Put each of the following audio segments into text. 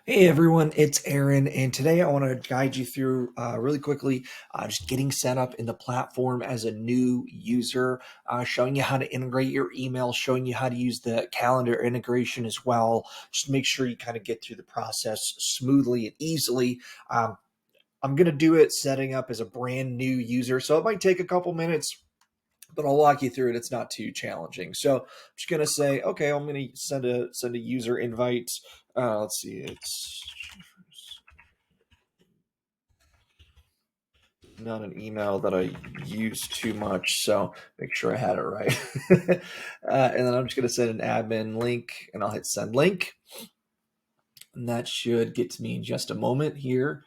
Hey everyone, it's Aaron, and today I want to guide you through really quickly just getting set up in the platform as a new user, showing you how to integrate your email, showing you how to use the calendar integration as well. Just make sure you kind of get through the process smoothly and easily. I'm going to do it setting up as a brand new user, so it might take a couple minutes, but I'll walk you through it. It's not too challenging. So I'm just gonna say, okay, I'm gonna send a user invite. Let's see, it's not an email that I use too much, so make sure I had it right. And then I'm just gonna send an admin link, and I'll hit send link, and that should get to me in just a moment here.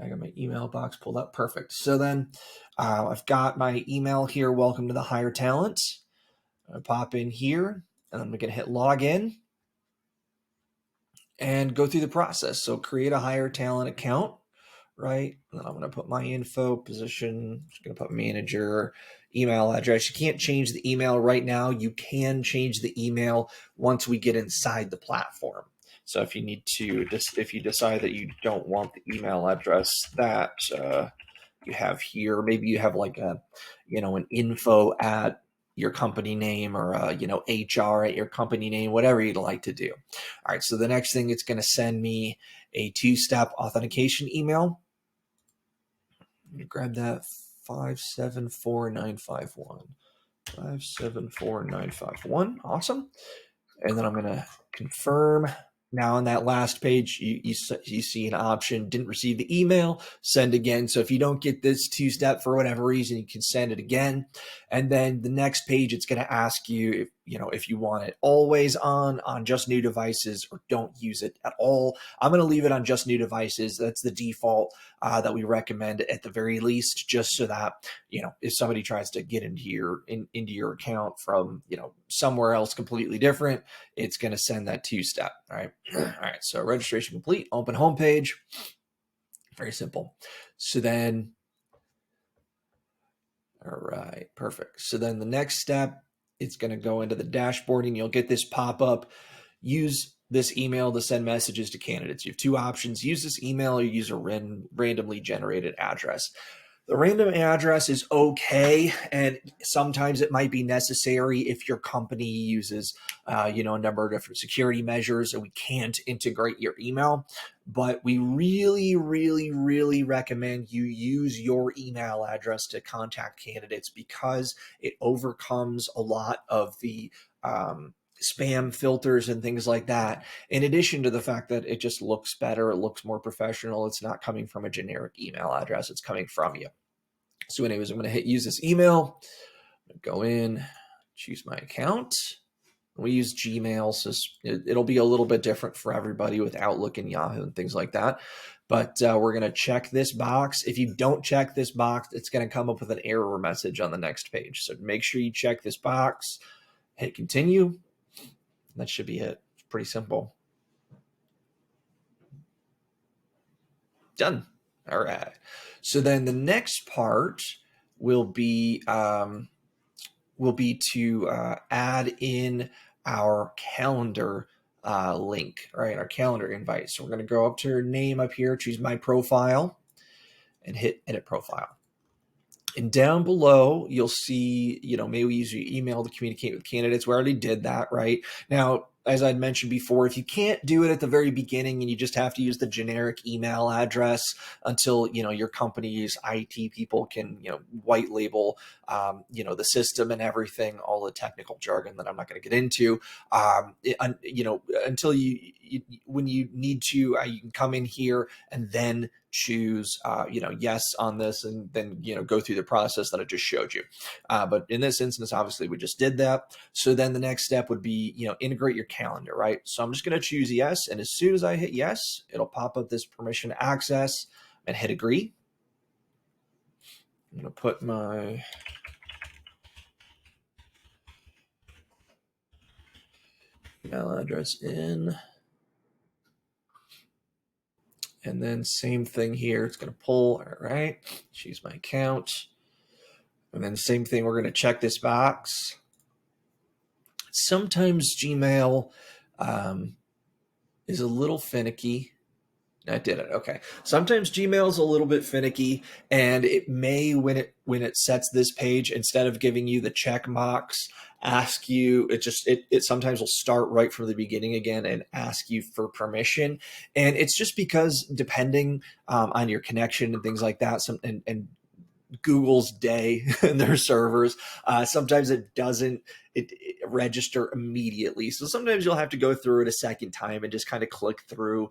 I got my email box pulled up. Perfect. So then I've got my email here. Welcome to the Hire Talent. I pop in here, and I'm going to hit login and go through the process. So create a Hire Talent account, right? And then I'm going to put my info, position, just going to put manager, email address. You can't change the email right now. You can change the email once we get inside the platform. So if you need to, if you decide that you don't want the email address that you have here, maybe you have like an info at your company name, or HR at your company name, whatever you'd like to do. All right, so the next thing, it's going to send me a two-step authentication email. Let me grab that. 574951. 574951. Awesome. And then I'm going to confirm. Now on that last page, you see an option, didn't receive the email, send again. So if you don't get this two-step for whatever reason, you can send it again. And then the next page, it's going to ask you if you want it always on just new devices, or don't use it at all. I'm going to leave it on just new devices. That's the default that we recommend at the very least, just so that if somebody tries to get into your account from somewhere else completely different, it's going to send that two-step. All right. All right. So registration complete, open homepage. Very simple. So then, all right, perfect. So then the next step, it's going to go into the dashboard, and you'll get this pop up. Use this email to send messages to candidates. You have two options: use this email or use a randomly generated address. The random address is okay, and sometimes it might be necessary if your company uses, a number of different security measures, and we can't integrate your email. But we really, really, really recommend you use your email address to contact candidates, because it overcomes a lot of the spam filters and things like that. In addition to the fact that it just looks better, it looks more professional. It's not coming from a generic email address, it's coming from you. So anyways, I'm going to hit use this email. I'm going to go in, choose my account. We use Gmail, so it'll be a little bit different for everybody with Outlook and Yahoo and things like that. But we're going to check this box. If you don't check this box, it's going to come up with an error message on the next page. So make sure you check this box, hit continue. That should be it. It's pretty simple. Done. All right. So then the next part will be to add in our calendar link, right? Our calendar invite. So we're going to go up to your name up here, choose my profile, and hit edit profile. And down below, you'll see, maybe we use your email to communicate with candidates. We already did that, right? Now, as I'd mentioned before, if you can't do it at the very beginning and you just have to use the generic email address until, your company's IT people can, white label, the system and everything, all the technical jargon that I'm not going to get into, until when you need to, you can come in here and then choose, yes on this, and then, go through the process that I just showed you. But in this instance, obviously we just did that. So then the next step would be, integrate your calendar, right? So I'm just going to choose yes. And as soon as I hit yes, it'll pop up this permission to access, and hit agree. I'm going to put my email address in. And then same thing here. It's going to pull. All right. Choose my account. And then same thing. We're going to check this box. Sometimes Gmail is a little finicky. I did it. Okay. Sometimes Gmail's a little bit finicky, and it may, when it sets this page, instead of giving you the check marks, ask you, it sometimes will start right from the beginning again and ask you for permission. And it's just because depending on your connection and things like that, and Google's day and their servers. Sometimes it doesn't it register immediately. So sometimes you'll have to go through it a second time and just kind of click through.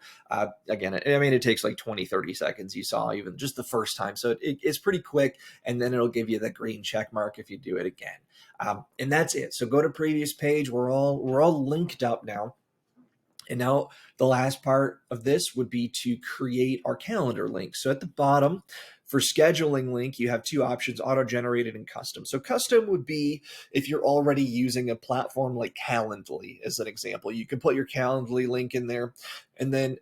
Again, I mean, it takes like 20, 30 seconds. You saw even just the first time. So it's pretty quick. And then it'll give you the green check mark if you do it again. And that's it. So go to previous page. We're all linked up now. And now the last part of this would be to create our calendar link. So at the bottom for scheduling link, you have two options, auto-generated and custom. So custom would be if you're already using a platform like Calendly as an example. You can put your Calendly link in there. And then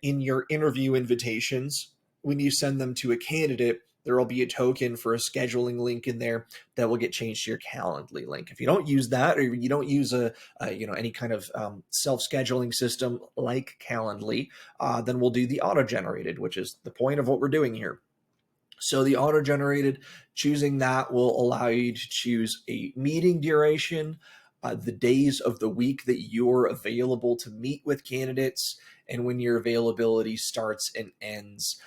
in your interview invitations, when you send them to a candidate, there will be a token for a scheduling link in there that will get changed to your Calendly link. If you don't use that, or you don't use any kind of self-scheduling system like Calendly, then we'll do the auto-generated, which is the point of what we're doing here. So the auto-generated, choosing that will allow you to choose a meeting duration, the days of the week that you're available to meet with candidates, and when your availability starts and ends.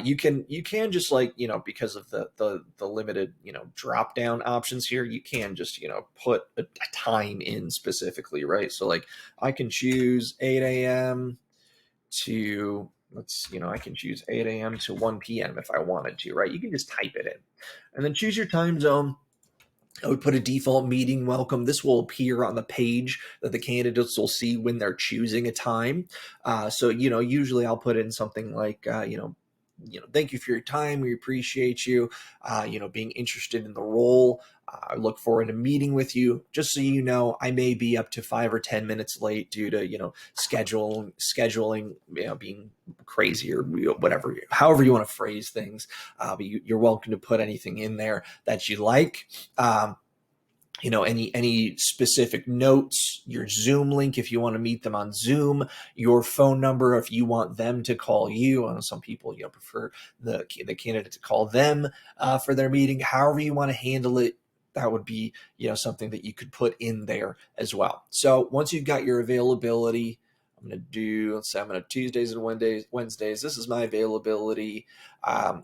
You can just, like, because of the limited drop down options here, you can just put a time in specifically, right? So like I can choose 8 a.m. to I can choose 8 a.m. to 1 p.m. if I wanted to, right? You can just type it in and then choose your time zone. I would put a default meeting welcome. This will appear on the page that the candidates will see when they're choosing a time. So, usually I'll put in something like, thank you for your time. We appreciate you, being interested in the role. I look forward to meeting with you. Just so you know, I may be up to 5 or 10 minutes late due to, scheduling, being crazy or whatever, however you want to phrase things. But you're welcome to put anything in there that you like. Any specific notes, your Zoom link if you want to meet them on Zoom, your phone number if you want them to call you. Some people prefer the candidate to call them for their meeting. However you want to handle it, that would be something that you could put in there as well. So once you've got your availability, I'm going to Tuesdays and Wednesdays. This is my availability.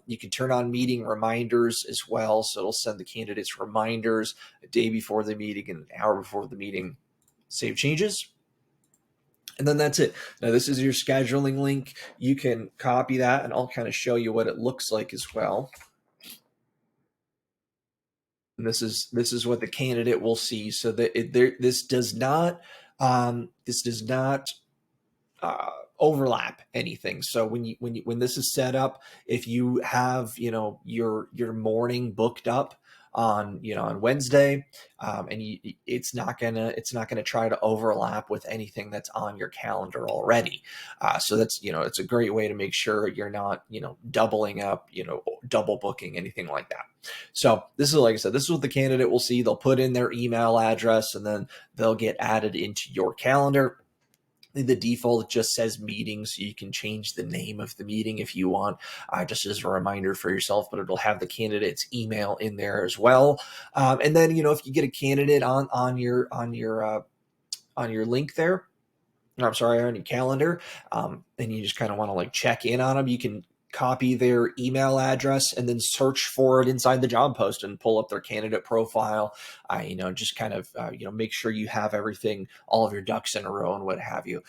You can turn on meeting reminders as well. So it'll send the candidates reminders a day before the meeting and an hour before the meeting. Save changes. And then that's it. Now this is your scheduling link. You can copy that and I'll kind of show you what it looks like as well. And this is what the candidate will see. So that this does not overlap anything. So when this is set up, if you have your morning booked up on Wednesday, and it's not gonna try to overlap with anything that's on your calendar already. So that's it's a great way to make sure you're not doubling up, double booking, anything like that. So this is, like I said, this is what the candidate will see. They'll put in their email address and then they'll get added into your calendar. The default just says meeting, so you can change the name of the meeting if you want, just as a reminder for yourself, but it'll have the candidate's email in there as well. And then, if you get a candidate on your link there, I'm sorry, on your calendar, and you just kind of want to like check in on them, you can copy their email address and then search for it inside the job post and pull up their candidate profile. Just kind of make sure you have everything, all of your ducks in a row and what have you,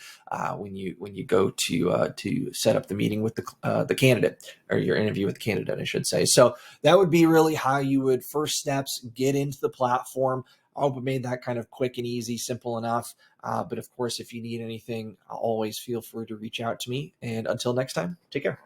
when you go to set up the meeting with the candidate, or your interview with the candidate, I should say. So that would be really how you would first steps get into the platform. I hope I made that kind of quick and easy, simple enough. But of course, if you need anything, always feel free to reach out to me. And until next time, take care.